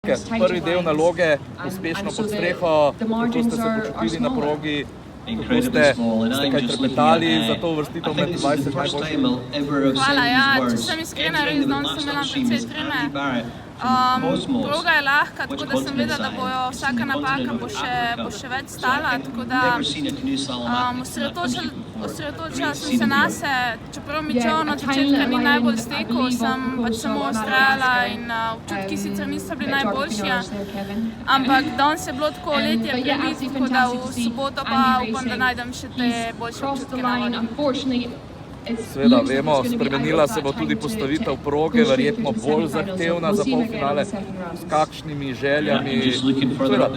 čestitke. Prvi del naloge uspešno pod streho, kako ste se počutili na progi, kako ste kaj trepetali za to uvrstitev med 20 najboljših? Hvala, ja, če sem iskrena, res danes sem imela precej treme. Proga je lahka, tako da sem vedela, da bojo vsaka napaka bo še več stala, tako da osredotočila sem se nase, čeprav mi čovno od začetka ni najbolj stekel, sem pač samo ustrajala in občutki sicer niso bili najboljši, ampak danes je bilo tako letje prebit, tako da v soboto pa upam, da najdem še te boljše občutke na vodi. Seveda, vemo, spremenila se bo tudi postavitev proge, verjetno bolj zahtevna za polfinale. S kakšnimi željami? Seveda,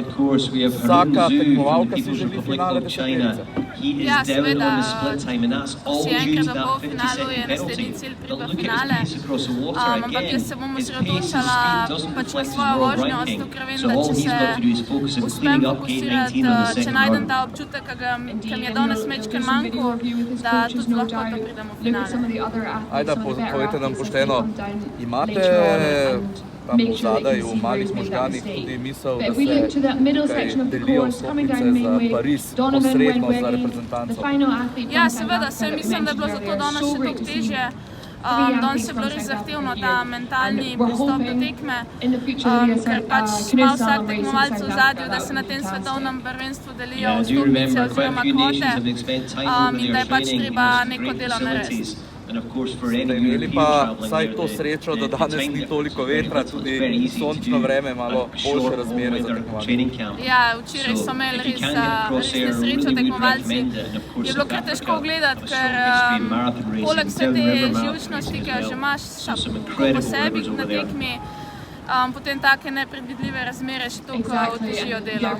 vsaka tekmovalka si želi finale deseterice. Ja, seveda, si enkrat v polfinalu je naslednji cilj prive finale, ampak jaz se bom osredotočala pač na svojo vožnjo, zato ker vem, da če se uspem fokusirati, če najdem ta občutek, ki mi je danes mečken manjko, da tudi lahko to pridem v finale. Ajda, povejte nam pošteno, imate tam zadaj v malih možganih tudi misel, da se delijo vstopnice za Pariz, posredno za reprezentanco? Ja, seveda, mislim, da je bilo zato danes še toliko težje. Danes je bilo res zahtevno ta mentalni pristop do tekme, ker pač ima vsak tekmovalec v zadju, da se na tem svetovnem prvenstvu delijo vstopnice oziroma kvote in da je pač treba neko delo narediti. Ste imeli pa vsaj to srečo, da danes ni toliko vetra, tudi sončno vreme, malo boljše razmere za tekmovanje. Ja, včeraj so imeli res nesrečo tekmovalci. Je bilo kar težko gledati, ker poleg vse te živčnosti, ki jo že imaš po sebi na tekmi, potem take nepredvidljive razmere še toliko otežijo delo.